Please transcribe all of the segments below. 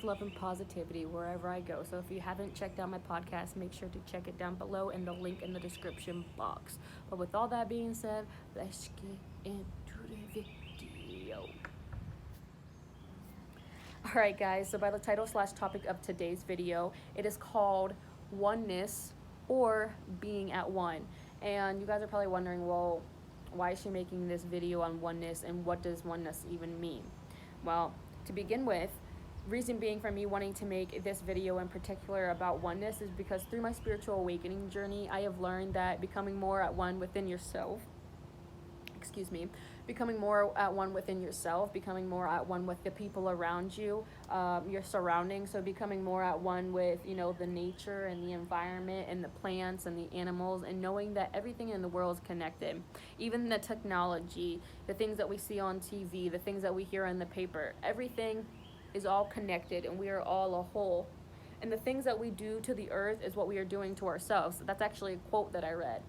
love, and positivity wherever I go. So if you haven't checked out my podcast, make sure to check it down below in the link in the description box. But with all that being said, let's get into the video. Alright guys, so by the title / topic of today's video, it is called Oneness or Being at One. And you guys are probably wondering, well, why is she making this video on oneness and what does oneness even mean? Well, to begin with, reason being for me wanting to make this video in particular about oneness is because through my spiritual awakening journey, I have learned that becoming more at one within yourself, becoming more at one within yourself, becoming more at one with the people around you, your surroundings. So becoming more at one with, the nature and the environment and the plants and the animals, and knowing that everything in the world is connected. Even the technology, the things that we see on TV, the things that we hear in the paper, everything is all connected and we are all a whole. And the things that we do to the earth is what we are doing to ourselves. That's actually a quote that I read.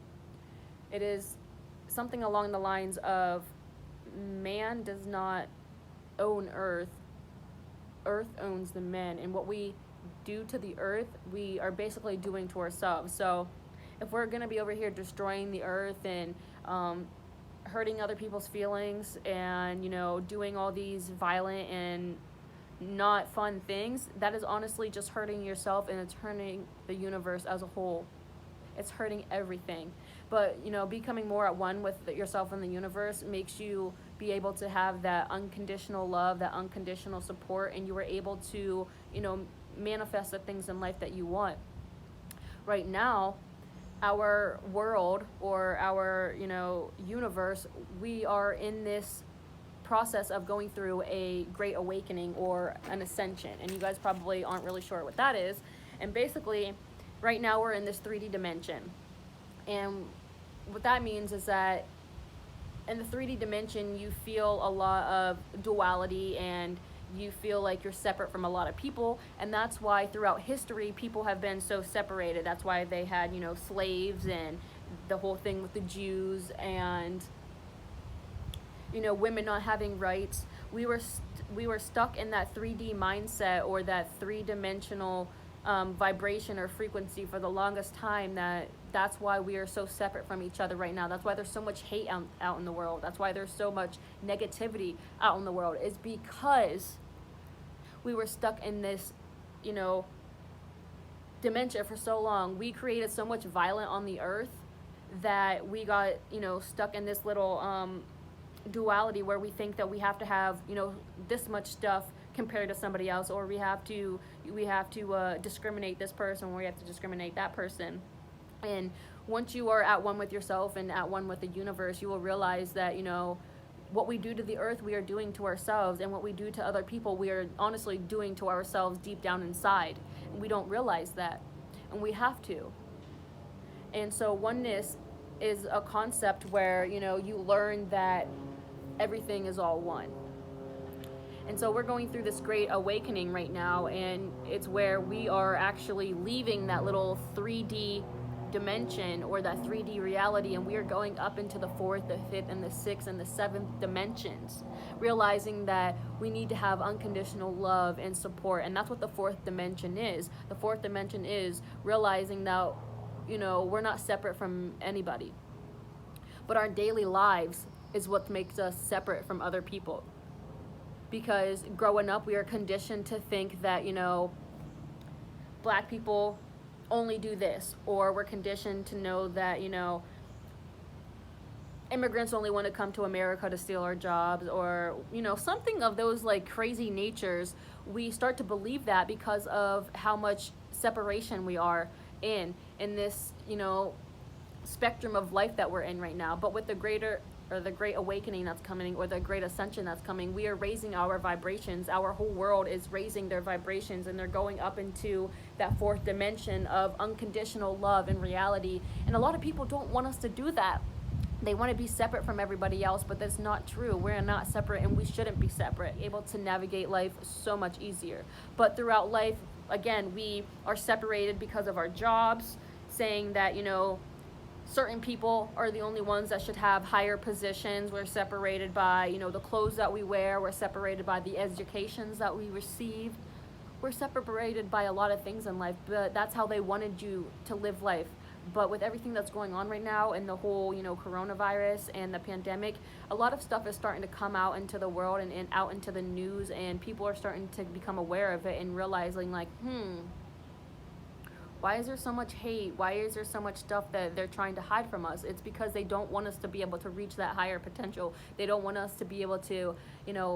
It is something along the lines of, man does not own earth owns the men, and what we do to the earth we are basically doing to ourselves. So if we're going to be over here destroying the earth and hurting other people's feelings and doing all these violent and not fun things, that is honestly just hurting yourself, and it's hurting the universe as a whole. It's hurting everything. But becoming more at one with yourself and the universe makes you be able to have that unconditional love, that unconditional support, and you are able to manifest the things in life that you want. Right now, our world or our universe, we are in this process of going through a great awakening or an ascension, and you guys probably aren't really sure what that is. And basically right now we're in this 3D dimension, and what that means is that in the 3D dimension you feel a lot of duality and you feel like you're separate from a lot of people, and that's why throughout history people have been so separated. That's why they had slaves and the whole thing with the Jews and women not having rights. We were stuck in that 3D mindset or that three-dimensional vibration or frequency for the longest time. That's why we are so separate from each other right now. That's why there's so much hate out in the world. That's why there's so much negativity out in the world. It's because we were stuck in this dementia for so long. We created so much violence on the earth that we got stuck in this little duality where we think that we have to have this much stuff compared to somebody else, or we have to discriminate this person, or we have to discriminate that person. And once you are at one with yourself and at one with the universe, you will realize that what we do to the earth we are doing to ourselves, and what we do to other people we are honestly doing to ourselves deep down inside, and we don't realize that, and we have to. And so oneness is a concept where you learn that everything is all one. And so we're going through this great awakening right now, and it's where we are actually leaving that little 3D dimension or that 3D reality, and we are going up into the 4th, the 5th, and the 6th, and the 7th dimensions, realizing that we need to have unconditional love and support. And that's what the 4th dimension is. The 4th dimension is realizing that we're not separate from anybody, but our daily lives is what makes us separate from other people. Because growing up we are conditioned to think that black people only do this, or we're conditioned to know that immigrants only want to come to America to steal our jobs, or something of those like crazy natures. We start to believe that because of how much separation we are in this spectrum of life that we're in right now. But with the great awakening that's coming, or the great ascension that's coming, we are raising our vibrations. Our whole world is raising their vibrations, and they're going up into that 4th dimension of unconditional love and reality. And a lot of people don't want us to do that. They want to be separate from everybody else, but that's not true. We're not separate, and we shouldn't be separate. Able to navigate life so much easier. But throughout life, again, we are separated because of our jobs, saying that certain people are the only ones that should have higher positions. We're separated by the clothes that we wear. We're separated by the educations that we receive. we're separated by a lot of things in life, but that's how they wanted you to live life. But with everything that's going on right now and the whole, coronavirus and the pandemic, a lot of stuff is starting to come out into the world and out into the news, and people are starting to become aware of it and realizing, like, why is there so much hate? Why is there so much stuff that they're trying to hide from us? It's because they don't want us to be able to reach that higher potential. They don't want us to be able to,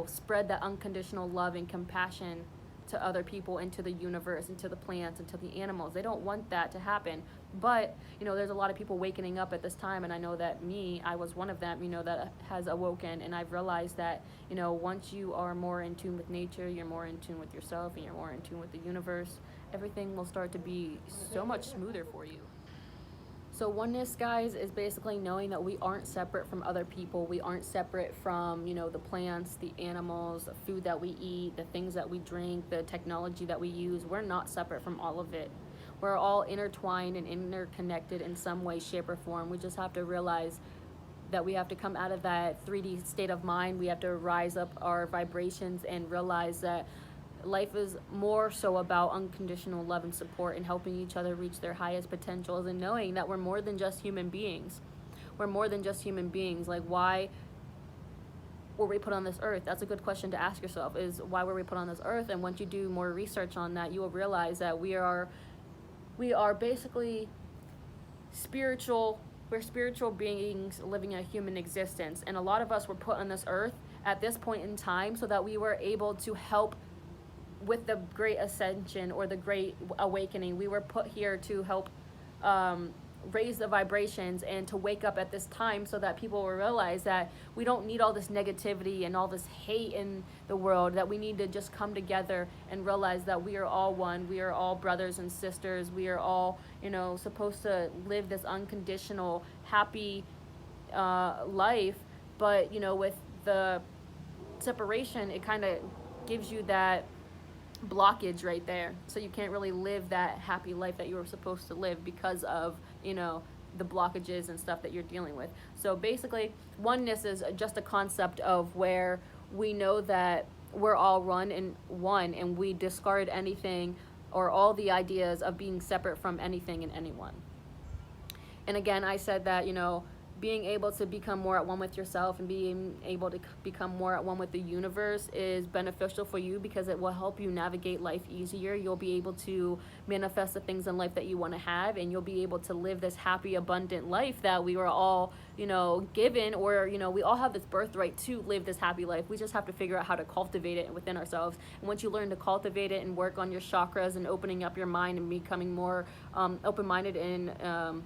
spread that unconditional love and compassion to other people, into the universe, into the plants, into the animals. They don't want that to happen. But, there's a lot of people waking up at this time, and I know that I was one of them, that has awoken, and I've realized that, once you are more in tune with nature, you're more in tune with yourself, and you're more in tune with the universe, everything will start to be so much smoother for you. So oneness, guys, is basically knowing that we aren't separate from other people. We aren't separate from, the plants, the animals, the food that we eat, the things that we drink, the technology that we use. We're not separate from all of it. We're all intertwined and interconnected in some way, shape, or form. We just have to realize that we have to come out of that 3D state of mind. We have to rise up our vibrations and realize that life is more so about unconditional love and support and helping each other reach their highest potentials, and knowing that we're more than just human beings. We're more than just human beings. Like, why were we put on this earth? That's a good question to ask yourself, is why were we put on this earth? And once you do more research on that, you will realize that we are basically spiritual. We're spiritual beings living a human existence, and a lot of us were put on this earth at this point in time so that we were able to help with the great ascension or the great awakening. We were put here to help raise the vibrations and to wake up at this time so that people will realize that we don't need all this negativity and all this hate in the world, that we need to just come together and realize that we are all one. We are all brothers and sisters. We are all, supposed to live this unconditional, happy life. But, with the separation, it kind of gives you that blockage right there, so you can't really live that happy life that you were supposed to live because of the blockages and stuff that you're dealing with. So basically, oneness is just a concept of where we know that we're all one, and we discard anything or all the ideas of being separate from anything and anyone. And again, I said that being able to become more at one with yourself and being able to become more at one with the universe is beneficial for you, because it will help you navigate life easier. You'll be able to manifest the things in life that you want to have, and you'll be able to live this happy, abundant life that we were all, given, or, we all have this birthright to live this happy life. We just have to figure out how to cultivate it within ourselves. And once you learn to cultivate it and work on your chakras and opening up your mind and becoming more open-minded and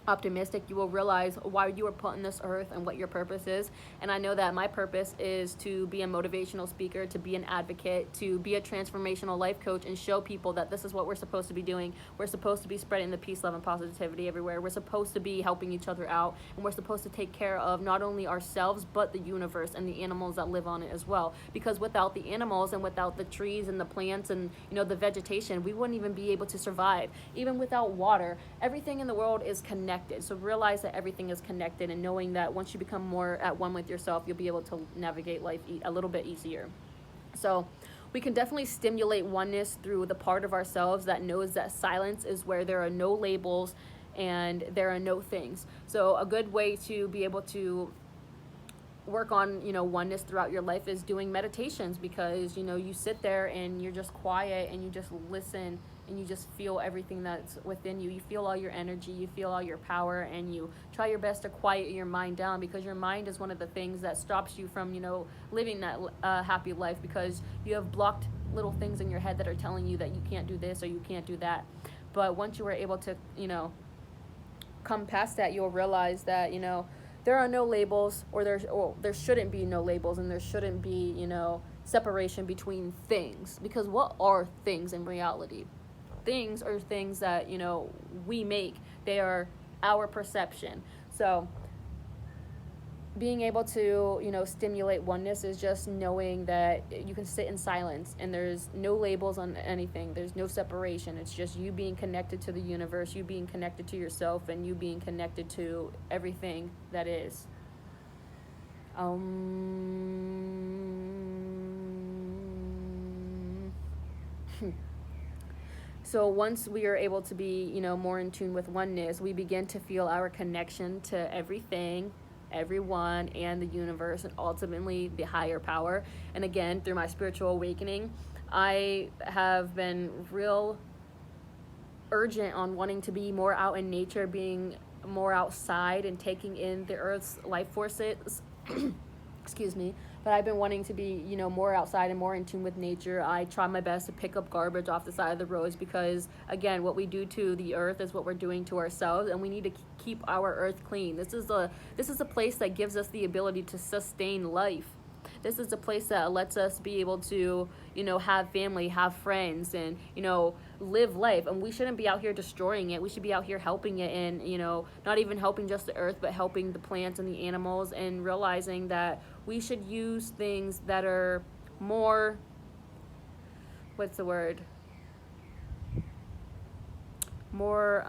optimistic, you will realize why you were put on this earth and what your purpose is. And I know that my purpose is to be a motivational speaker, to be an advocate, to be a transformational life coach, and show people that this is what we're supposed to be doing. We're supposed to be spreading the peace, love, and positivity everywhere. We're supposed to be helping each other out, and we're supposed to take care of not only ourselves but the universe and the animals that live on it as well. Because without the animals and without the trees and the plants and the vegetation, we wouldn't even be able to survive. Even without water, everything in the world is connected. So realize that everything is connected, and knowing that once you become more at one with yourself, you'll be able to navigate life a little bit easier. So we can definitely stimulate oneness through the part of ourselves that knows that silence is where there are no labels and there are no things. So a good way to be able to work on oneness throughout your life is doing meditations, because you sit there and you're just quiet and you just listen and you just feel everything that's within you. You feel all your energy, you feel all your power, and you try your best to quiet your mind down, because your mind is one of the things that stops you from living that happy life, because you have blocked little things in your head that are telling you that you can't do this or you can't do that. But once you are able to come past that, you'll realize that there are no labels, or there shouldn't be no labels, and there shouldn't be separation between things, because what are things in reality? Things are things that we make. They are our perception. So being able to stimulate oneness is just knowing that you can sit in silence and there's no labels on anything. There's no separation. It's just you being connected to the universe, you being connected to yourself, and you being connected to everything that is. So once we are able to be, more in tune with oneness, we begin to feel our connection to everything, everyone, and the universe, and ultimately the higher power. And again, through my spiritual awakening, I have been real urgent on wanting to be more out in nature, being more outside and taking in the earth's life forces. Excuse me. But I've been wanting to be, more outside and more in tune with nature. I try my best to pick up garbage off the side of the roads because, again, what we do to the earth is what we're doing to ourselves, and we need to keep our earth clean. This is a place that gives us the ability to sustain life. This is a place that lets us be able to, have family, have friends, and, live life. And we shouldn't be out here destroying it. We should be out here helping it, and, not even helping just the earth, but helping the plants and the animals, and realizing that we should use things that are more, what's the word? More,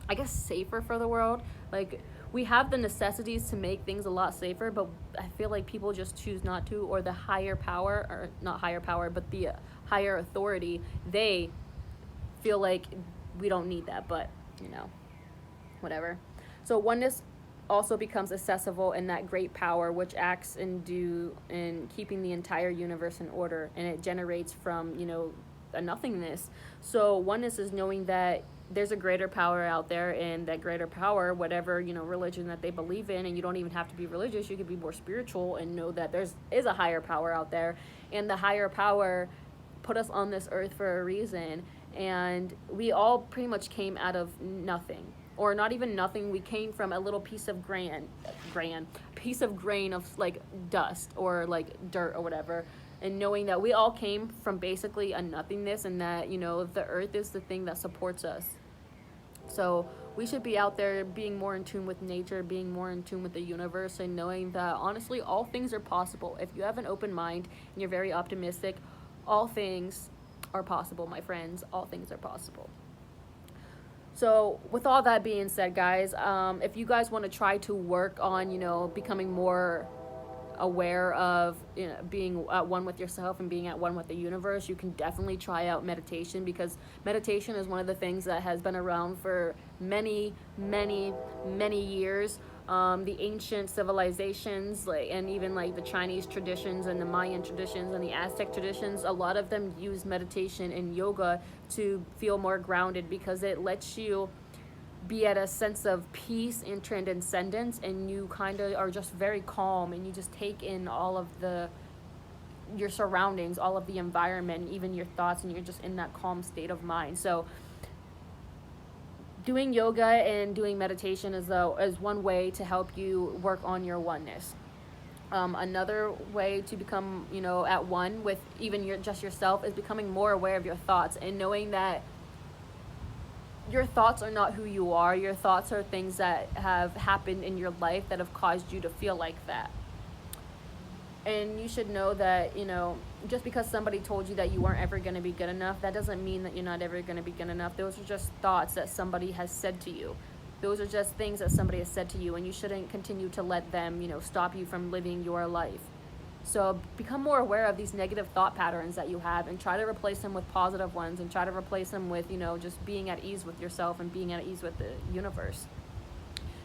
I guess, safer for the world. Like, we have the necessities to make things a lot safer, but I feel like people just choose not to, or the higher power, or not higher power, but the higher authority, they feel like we don't need that, but, whatever. So oneness also becomes accessible in that great power which acts in keeping the entire universe in order, and it generates from, a nothingness. So oneness is knowing that there's a greater power out there, and that greater power, whatever, religion that they believe in, and you don't even have to be religious, you could be more spiritual and know that is a higher power out there, and the higher power put us on this earth for a reason, and we all pretty much came out of nothing, or not even nothing. We came from a little piece of grain of like dust or like dirt or whatever, and knowing that we all came from basically a nothingness, and that, the earth is the thing that supports us. So we should be out there being more in tune with nature, being more in tune with the universe, and knowing that honestly all things are possible. If you have an open mind and you're very optimistic, all things are possible, my friends. All things are possible. So with all that being said, guys, if you guys want to try to work on, becoming more aware of, being at one with yourself and being at one with the universe, you can definitely try out meditation, because meditation is one of the things that has been around for many years. The ancient civilizations, and even the Chinese traditions and the Mayan traditions and the Aztec traditions, a lot of them use meditation and yoga to feel more grounded, because it lets you be at a sense of peace and transcendence, and you kind of are just very calm, and you just take in all of your surroundings, all of the environment, even your thoughts, and you're just in that calm state of mind. So doing yoga and doing meditation is one way to help you work on your oneness. Another way to become, at one with even yourself is becoming more aware of your thoughts, and knowing that your thoughts are not who you are. Your thoughts are things that have happened in your life that have caused you to feel like that. And you should know that, just because somebody told you that you weren't ever going to be good enough, that doesn't mean that you're not ever going to be good enough. Those are just thoughts that somebody has said to you. Those are just things that somebody has said to you, and you shouldn't continue to let them, stop you from living your life. So become more aware of these negative thought patterns that you have, and try to replace them with positive ones, and try to replace them with, just being at ease with yourself and being at ease with the universe.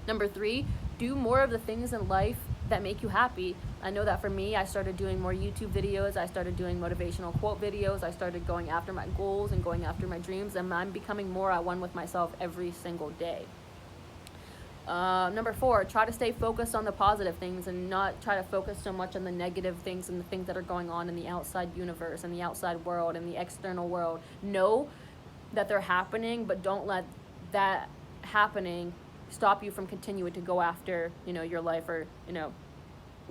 Number 3, do more of the things in life that make you happy. I know that for me, I started doing more YouTube videos. I started doing motivational quote videos. I started going after my goals and going after my dreams, and I'm becoming more at one with myself every single day. Number 4, try to stay focused on the positive things, and not try to focus so much on the negative things and the things that are going on in the outside universe and the outside world and the external world. Know that they're happening, but don't let that happening stop you from continuing to go after, your life, or,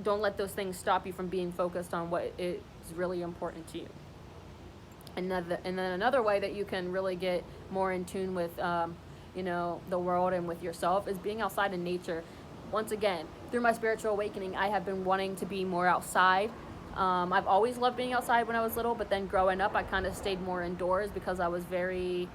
don't let those things stop you from being focused on what is really important to you. And then another way that you can really get more in tune with, the world and with yourself is being outside in nature. Once again, through my spiritual awakening, I have been wanting to be more outside. I've always loved being outside when I was little, but then growing up, I kind of stayed more indoors because I was very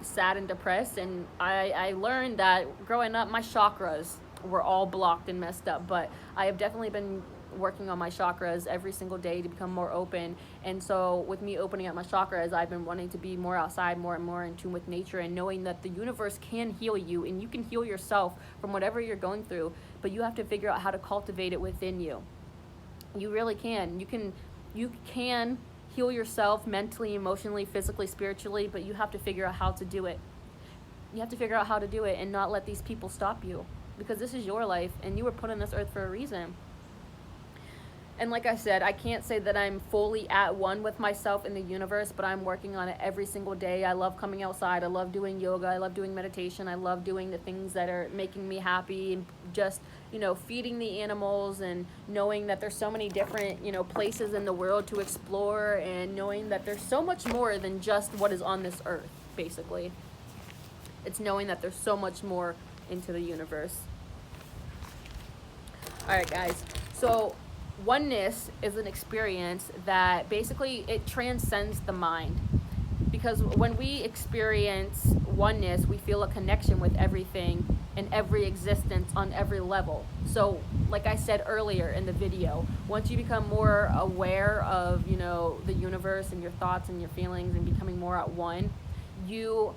sad and depressed. And I learned that growing up, my chakras were all blocked and messed up, but I have definitely been working on my chakras every single day to become more open. And so with me opening up my chakras, I've been wanting to be more outside, more and more in tune with nature, and knowing that the universe can heal you and you can heal yourself from whatever you're going through, but you have to figure out how to cultivate it within you. You really can. You can heal yourself mentally, emotionally, physically, spiritually, but you have to figure out how to do it. You have to figure out how to do it and not let these people stop you, because this is your life and you were put on this earth for a reason. And like I said, I can't say that I'm fully at one with myself in the universe, but I'm working on it every single day. I love coming outside. I love doing yoga. I love doing meditation. I love doing the things that are making me happy, and just, feeding the animals, and knowing that there's so many different, places in the world to explore, and knowing that there's so much more than just what is on this earth, basically. It's knowing that there's so much more into the universe. All right, guys. So oneness is an experience that basically it transcends the mind. Because when we experience oneness, we feel a connection with everything and every existence on every level. So like I said earlier in the video, once you become more aware of, the universe and your thoughts and your feelings and becoming more at one, you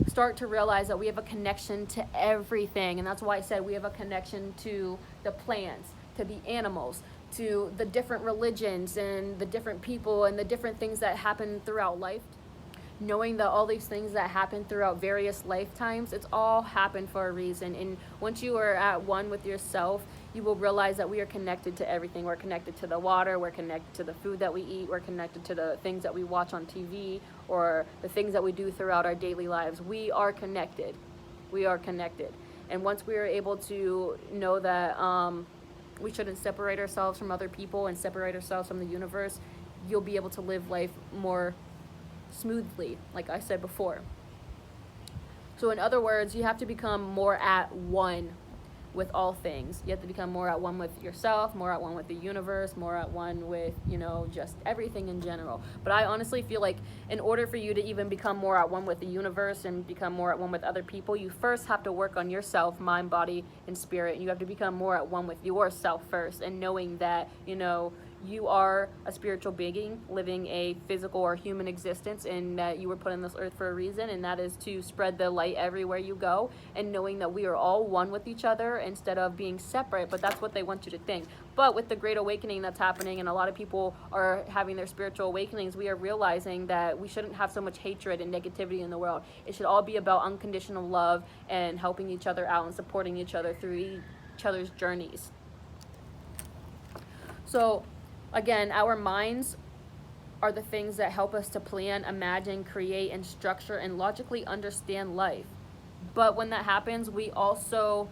start to realize that we have a connection to everything. And that's why I said we have a connection to the plants, to the animals, to the different religions and the different people and the different things that happen throughout life. Knowing that all these things that happen throughout various lifetimes, it's all happened for a reason. And once you are at one with yourself, you will realize that we are connected to everything. We're connected to the water, we're connected to the food that we eat, we're connected to the things that we watch on TV, or the things that we do throughout our daily lives. We are connected. We are connected. And once we are able to know that we shouldn't separate ourselves from other people and separate ourselves from the universe, you'll be able to live life more smoothly, like I said before. So in other words, you have to become more at one with all things. You have to become more at one with yourself, more at one with the universe, more at one with, just everything in general. But I honestly feel like in order for you to even become more at one with the universe and become more at one with other people, you first have to work on yourself, mind, body, and spirit. You have to become more at one with yourself first, and knowing that, you are a spiritual being living a physical or human existence, and that you were put on this earth for a reason, and that is to spread the light everywhere you go, and knowing that we are all one with each other instead of being separate. But that's what they want you to think. But with the great awakening that's happening, and a lot of people are having their spiritual awakenings, we are realizing that we shouldn't have so much hatred and negativity in the world. It should all be about unconditional love and helping each other out and supporting each other through each other's journeys. So again, our minds are the things that help us to plan, imagine, create, and structure and logically understand life. But when that happens, we also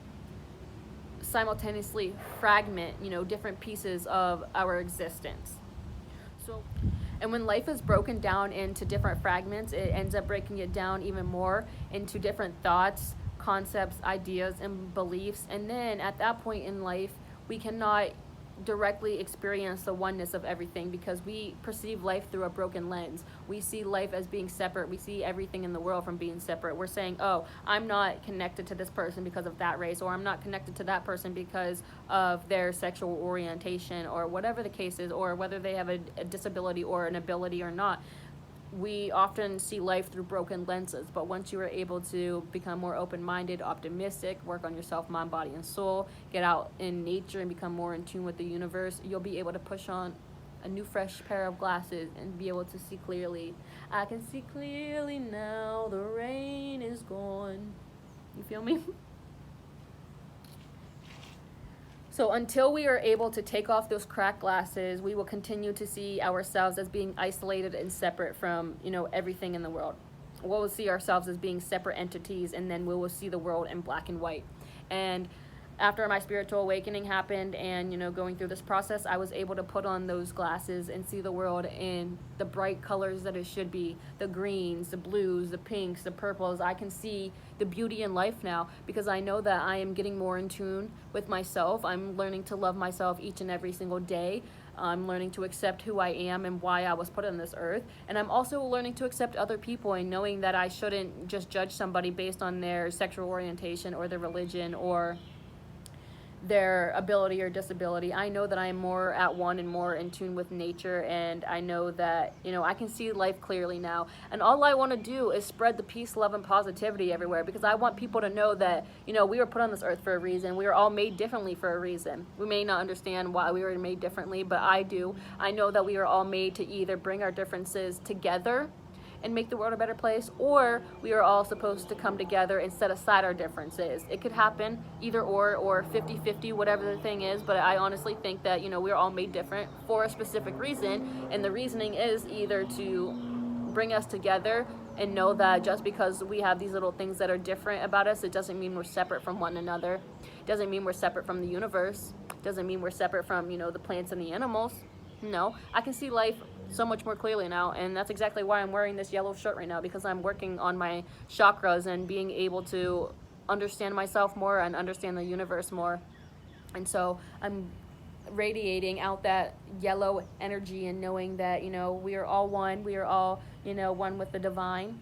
simultaneously fragment, different pieces of our existence. And when life is broken down into different fragments, it ends up breaking it down even more into different thoughts, concepts, ideas, and beliefs. And then at that point in life, we cannot directly experience the oneness of everything, because we perceive life through a broken lens. We see life as being separate. We see everything in the world from being separate. We're saying, oh, I'm not connected to this person because of that race, or I'm not connected to that person because of their sexual orientation, or whatever the case is, or whether they have a disability or an ability or not. We often see life through broken lenses. But once you are able to become more open-minded, optimistic, work on yourself, mind, body, and soul, get out in nature and become more in tune with the universe, you'll be able to push on a new fresh pair of glasses and be able to see clearly. I can see clearly now, the rain is gone. You feel me? So until we are able to take off those cracked glasses, we will continue to see ourselves as being isolated and separate from, everything in the world. We will see ourselves as being separate entities, and then we will see the world in black and white. And after my spiritual awakening happened and, going through this process, I was able to put on those glasses and see the world in the bright colors that it should be, the greens, the blues, the pinks, the purples. I can see the beauty in life now, because I know that I am getting more in tune with myself. I'm learning to love myself each and every single day. I'm learning to accept who I am and why I was put on this earth. And I'm also learning to accept other people, and knowing that I shouldn't just judge somebody based on their sexual orientation or their religion or their ability or disability. I know that I am more at one and more in tune with nature, and I know that, I can see life clearly now. And all I want to do is spread the peace, love, and positivity everywhere, because I want people to know that, we were put on this earth for a reason. We were all made differently for a reason. We may not understand why we were made differently, but I do. I know that we are all made to either bring our differences together and make the world a better place, or we are all supposed to come together and set aside our differences. It could happen either or 50-50, whatever the thing is, but I honestly think that, we're all made different for a specific reason, and the reasoning is either to bring us together and know that just because we have these little things that are different about us, it doesn't mean we're separate from one another. It doesn't mean we're separate from the universe. It doesn't mean we're separate from, the plants and the animals. No, I can see life so much more clearly now, and that's exactly why I'm wearing this yellow shirt right now, because I'm working on my chakras and being able to understand myself more and understand the universe more. And so I'm radiating out that yellow energy and knowing that, we are all one. We are all, one with the divine,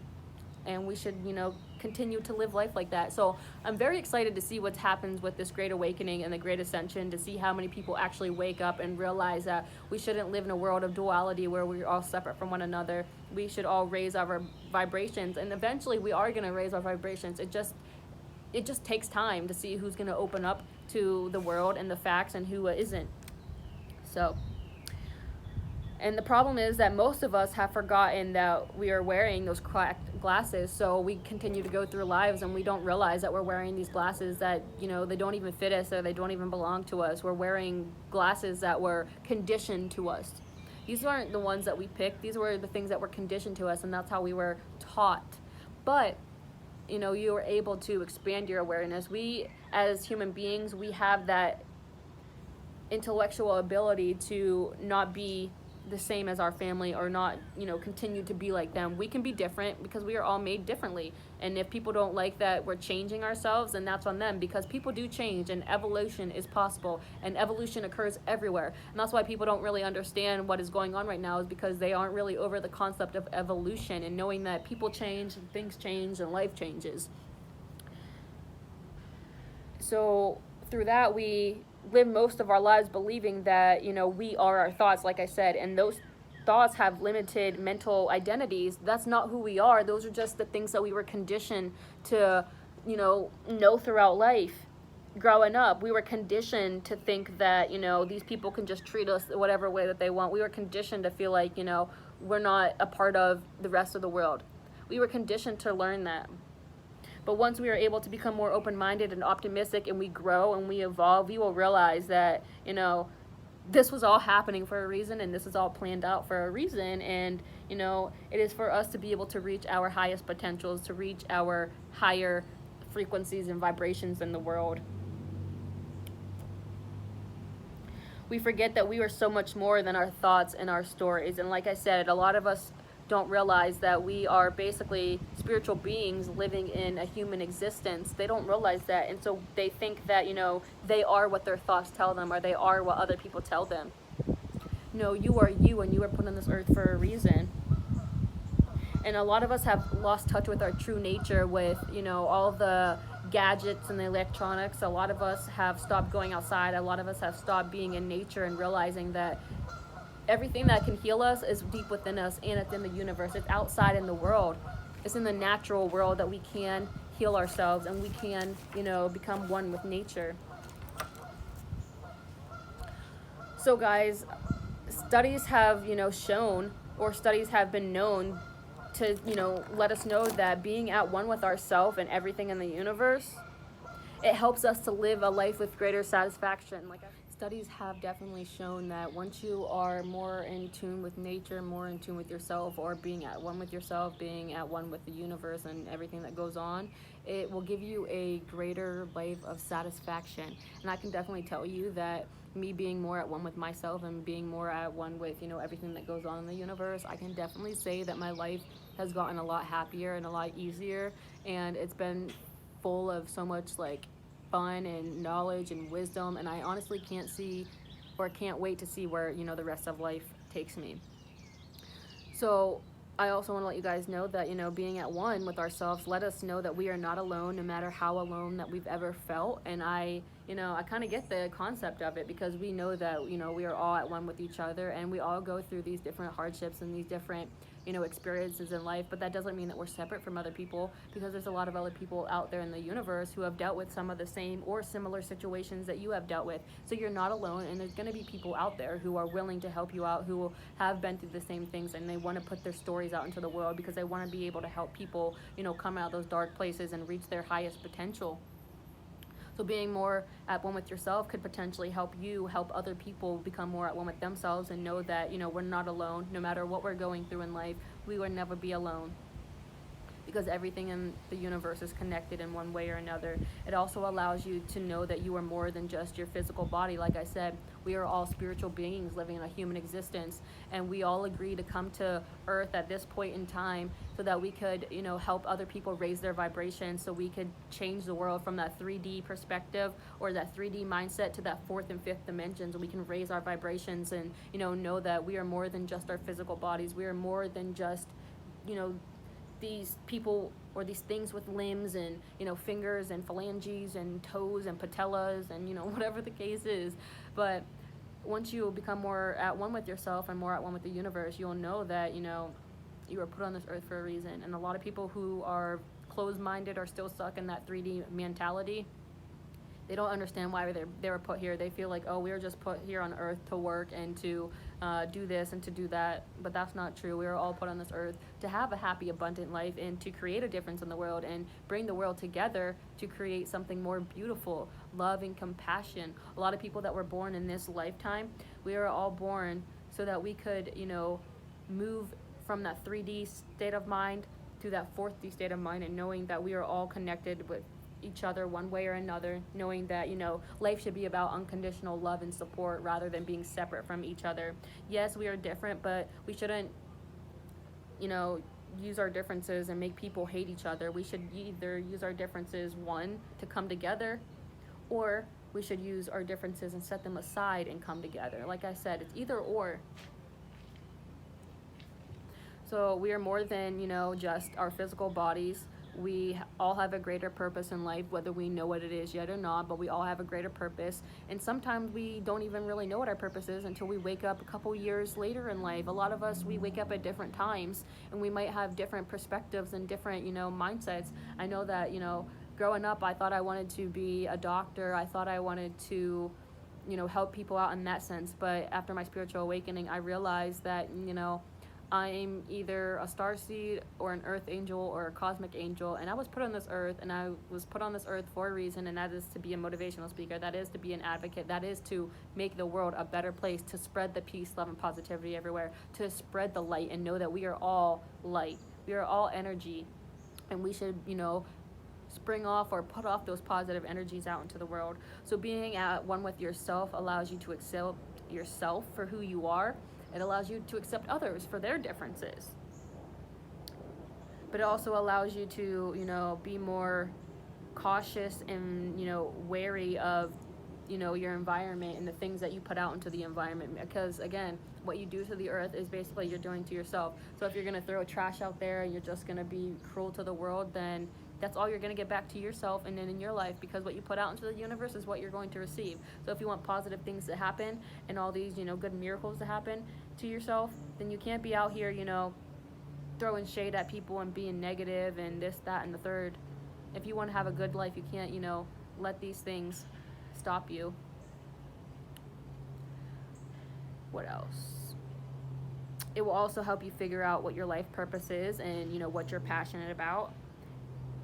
and we should, continue to live life like that. So I'm very excited to see what happens with this great awakening and the great ascension, to see how many people actually wake up and realize that we shouldn't live in a world of duality where we're all separate from one another. We should all raise our vibrations, and eventually we are going to raise our vibrations. It just takes time to see who's going to open up to the world and the facts and who isn't. So, and the problem is that most of us have forgotten that we are wearing those cracked glasses, so we continue to go through lives and we don't realize that we're wearing these glasses that, they don't even fit us, or they don't even belong to us. We're wearing glasses that were conditioned to us. These aren't the ones that we picked. These were the things that were conditioned to us, and that's how we were taught. But, you were able to expand your awareness. We, as human beings, we have that intellectual ability to not be the same as our family, or not, continue to be like them. We can be different because we are all made differently. And if people don't like that we're changing ourselves, then that's on them, because people do change and evolution is possible, and evolution occurs everywhere. And that's why people don't really understand what is going on right now, is because they aren't really over the concept of evolution and knowing that people change and things change and life changes. So through that, we live most of our lives believing that, we are our thoughts, like I said, and those thoughts have limited mental identities. That's not who we are. Those are just the things that we were conditioned to, know throughout life. Growing up, we were conditioned to think that, these people can just treat us whatever way that they want. We were conditioned to feel like, we're not a part of the rest of the world. We were conditioned to learn that. But once we are able to become more open-minded and optimistic, and we grow and we evolve, we will realize that, this was all happening for a reason, and this is all planned out for a reason. And, it is for us to be able to reach our highest potentials, to reach our higher frequencies and vibrations in the world. We forget that we are so much more than our thoughts and our stories. And like I said, a lot of us don't realize that we are basically spiritual beings living in a human existence. They don't realize that, and so they think that, they are what their thoughts tell them, or they are what other people tell them. No, you are you, and you are put on this earth for a reason. And a lot of us have lost touch with our true nature with, all the gadgets and the electronics. A lot of us have stopped going outside. A lot of us have stopped being in nature and realizing that everything that can heal us is deep within us, and it's in the universe. It's outside in the world. It's in the natural world that we can heal ourselves, and we can, become one with nature. So guys, studies have, shown, or studies have been known to, let us know that being at one with ourselves and everything in the universe, it helps us to live a life with greater satisfaction. Studies have definitely shown that once you are more in tune with nature, more in tune with yourself, or being at one with yourself, being at one with the universe and everything that goes on, it will give you a greater life of satisfaction. And I can definitely tell you that me being more at one with myself and being more at one with, everything that goes on in the universe, I can definitely say that my life has gotten a lot happier and a lot easier, and it's been full of so much fun and knowledge and wisdom, and I honestly can't wait to see where the rest of life takes me. So I also want to let you guys know that being at one with ourselves let us know that we are not alone, no matter how alone that we've ever felt. And I I kind of get the concept of it, because we know that, we are all at one with each other, and we all go through these different hardships and these different, experiences in life. But that doesn't mean that we're separate from other people, because there's a lot of other people out there in the universe who have dealt with some of the same or similar situations that you have dealt with. So you're not alone, and there's going to be people out there who are willing to help you out, who have been through the same things, and they want to put their stories out into the world because they want to be able to help people, come out of those dark places and reach their highest potential. So being more at one with yourself could potentially help you help other people become more at one with themselves, and know that, we're not alone. No matter what we're going through in life, we will never be alone, because everything in the universe is connected in one way or another. It also allows you to know that you are more than just your physical body. Like I said, we are all spiritual beings living in a human existence, and we all agree to come to Earth at this point in time so that we could, help other people raise their vibration, so we could change the world from that 3D perspective or that 3D mindset to that fourth and fifth dimensions, and we can raise our vibrations and, know that we are more than just our physical bodies. We are more than just, these people or these things with limbs and, fingers and phalanges and toes and patellas and, whatever the case is. But once you become more at one with yourself and more at one with the universe, you'll know that, you were put on this earth for a reason. And a lot of people who are closed-minded are still stuck in that 3D mentality. They don't understand why they were put here. They feel like, oh, we were just put here on earth to work and to do this and to do that. But that's not true. We were all put on this earth to have a happy, abundant life and to create a difference in the world and bring the world together to create something more beautiful, love and compassion. A lot of people that were born in this lifetime, we are all born so that we could, move from that 3D state of mind to that 4D state of mind, and knowing that we are all connected with each other one way or another, knowing that, life should be about unconditional love and support rather than being separate from each other. Yes, we are different, but we shouldn't, use our differences and make people hate each other. We should either use our differences, one, to come together, or we should use our differences and set them aside and come together. Like I said, it's either or. So we are more than, just our physical bodies. We all have a greater purpose in life, whether we know what it is yet or not, but we all have a greater purpose. And sometimes we don't even really know what our purpose is until we wake up a couple years later in life. A lot of us, we wake up at different times, and we might have different perspectives and different, mindsets. I know that, growing up, I thought I wanted to be a doctor. I thought I wanted to, help people out in that sense. But after my spiritual awakening, I realized that, I'm either a starseed or an earth angel or a cosmic angel, and I was put on this earth, and I was put on this earth for a reason, and that is to be a motivational speaker, that is to be an advocate, that is to make the world a better place, to spread the peace, love, and positivity everywhere, to spread the light and know that we are all light, we are all energy, and we should, spring off or put off those positive energies out into the world. So being at one with yourself allows you to accept yourself for who you are. It allows you to accept others for their differences. But it also allows you to, be more cautious and, wary of, your environment and the things that you put out into the environment. Because, again, what you do to the earth is basically you're doing to yourself. So if you're going to throw trash out there and you're just going to be cruel to the world, then that's all you're going to get back to yourself and then in your life, because what you put out into the universe is what you're going to receive. So if you want positive things to happen and all these, good miracles to happen to yourself, then you can't be out here, throwing shade at people and being negative and this, that, and the third. If you want to have a good life, you can't, let these things stop you. What else? It will also help you figure out what your life purpose is and, what you're passionate about.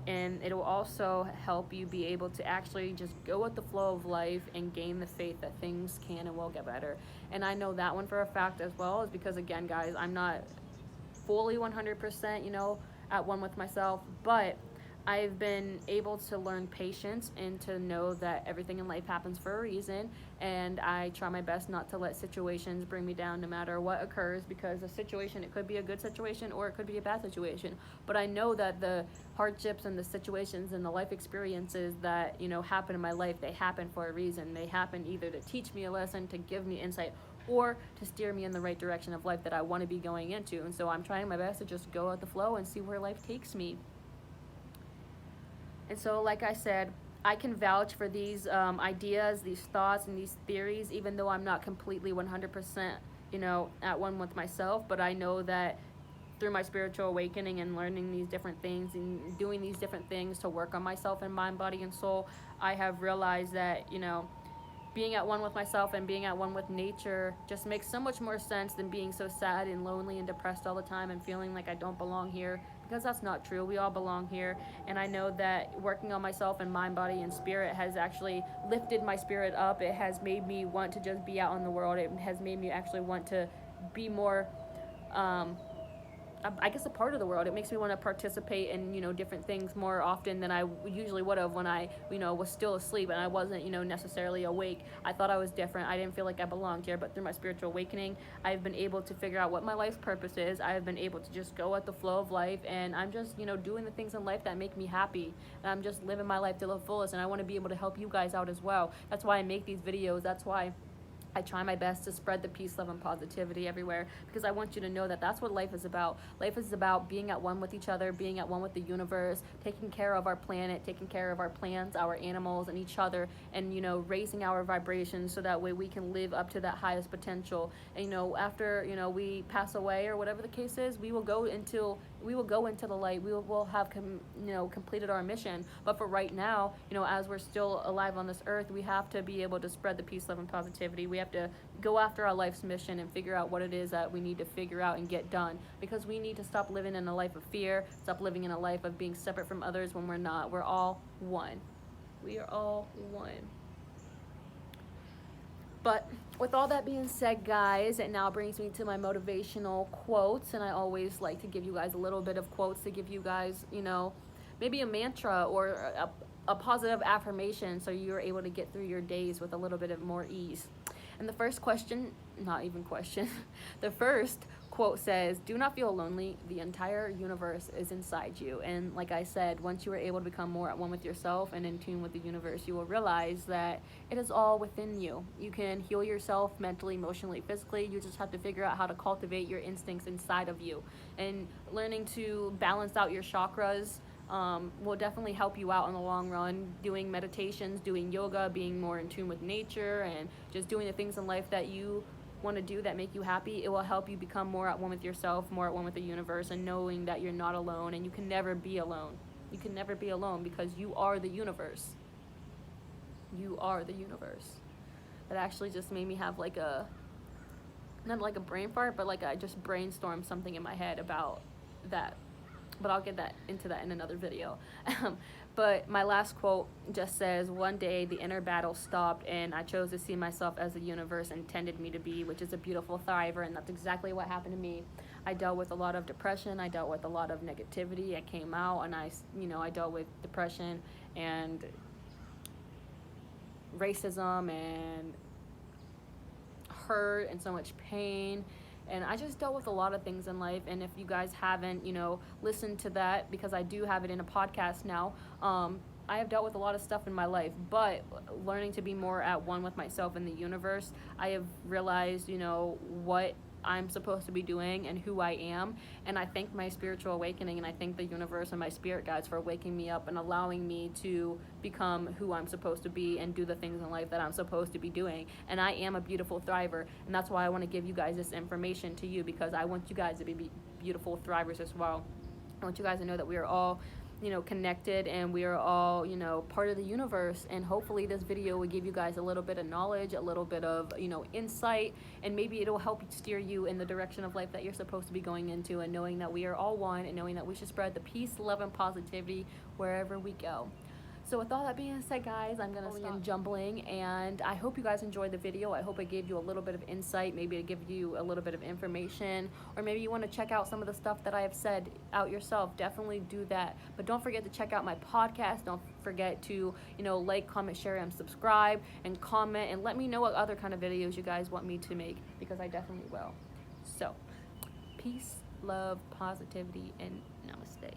And it will also help you be able to actually just go with the flow of life and gain the faith that things can and will get better. And I know that one for a fact as well, is because, again, guys, I'm not fully 100%, at one with myself, but I've been able to learn patience and to know that everything in life happens for a reason, and I try my best not to let situations bring me down no matter what occurs, because a situation, it could be a good situation or it could be a bad situation, but I know that the hardships and the situations and the life experiences that, happen in my life, they happen for a reason. They happen either to teach me a lesson, to give me insight, or to steer me in the right direction of life that I want to be going into. And so I'm trying my best to just go with the flow and see where life takes me. And so, like I said, I can vouch for these ideas, these thoughts, and these theories, even though I'm not completely 100%, at one with myself. But I know that through my spiritual awakening and learning these different things and doing these different things to work on myself in mind, body, and soul, I have realized that, being at one with myself and being at one with nature just makes so much more sense than being so sad and lonely and depressed all the time and feeling like I don't belong here, because that's not true. We all belong here. And I know that working on myself and mind, body, and spirit has actually lifted my spirit up. It has made me want to just be out in the world. It has made me actually want to be more, I guess, a part of the world. It makes me want to participate in, different things more often than I usually would have when I, was still asleep and I wasn't, necessarily awake. I thought I was different. I didn't feel like I belonged here, but through my spiritual awakening, I've been able to figure out what my life's purpose is. I have been able to just go at the flow of life, and I'm just, doing the things in life that make me happy, and I'm just living my life to the fullest, and I want to be able to help you guys out as well. That's why I make these videos. That's why I try my best to spread the peace, love, and positivity everywhere, because I want you to know that that's what life is about. Life is about being at one with each other, being at one with the universe, taking care of our planet, taking care of our plants, our animals, and each other, and, raising our vibrations so that way we can live up to that highest potential. And, after, we pass away or whatever the case is, we will go into the light. We will have completed our mission. But for right now, as we're still alive on this earth, we have to be able to spread the peace, love, and positivity. We have to go after our life's mission and figure out what it is that we need to figure out and get done, because we need to stop living in a life of fear, stop living in a life of being separate from others when we're not. We're all one. We are all one. But with all that being said, guys, it now brings me to my motivational quotes. And I always like to give you guys a little bit of quotes to give you guys, maybe a mantra or a positive affirmation, so you're able to get through your days with a little bit of more ease. And the first the first quote says, "Do not feel lonely. The entire universe is inside you." And like I said, once you are able to become more at one with yourself and in tune with the universe, you will realize that it is all within you. You can heal yourself mentally, emotionally, physically. You just have to figure out how to cultivate your instincts inside of you. And learning to balance out your chakras will definitely help you out in the long run. Doing meditations, doing yoga, being more in tune with nature, and just doing the things in life that you want to do that make you happy, it will help you become more at one with yourself, more at one with the universe, and knowing that you're not alone, and you can never be alone. You can never be alone, because you are the universe. You are the universe. That actually just made me have not like a brain fart, but like I just brainstormed something in my head about that. But I'll get into that in another video. But my last quote just says, "One day the inner battle stopped, and I chose to see myself as the universe intended me to be," which is a beautiful thriver. And that's exactly what happened to me. I dealt with a lot of depression. I dealt with a lot of negativity. I came out and I dealt with depression and racism and hurt and so much pain. And I just dealt with a lot of things in life. And if you guys haven't, listened to that, because I do have it in a podcast now, I have dealt with a lot of stuff in my life. But learning to be more at one with myself and the universe, I have realized, what I'm supposed to be doing and who I am. And I thank my spiritual awakening, and I thank the universe and my spirit guides for waking me up and allowing me to become who I'm supposed to be and do the things in life that I'm supposed to be doing. And I am a beautiful thriver, and that's why I want to give you guys this information to you, because I want you guys to be beautiful thrivers as well. I want you guys to know that we are all connected, and we are all, part of the universe. And hopefully this video will give you guys a little bit of knowledge, a little bit of, insight, and maybe it'll help steer you in the direction of life that you're supposed to be going into, and knowing that we are all one, and knowing that we should spread the peace, love, and positivity wherever we go. So with all that being said, guys, I'm going to stop jumbling, and I hope you guys enjoyed the video. I hope it gave you a little bit of insight, maybe to give you a little bit of information, or maybe you want to check out some of the stuff that I have said out yourself. Definitely do that. But don't forget to check out my podcast. Don't forget to, like, comment, share, and subscribe, and comment, and let me know what other kind of videos you guys want me to make, because I definitely will. So, peace, love, positivity, and namaste.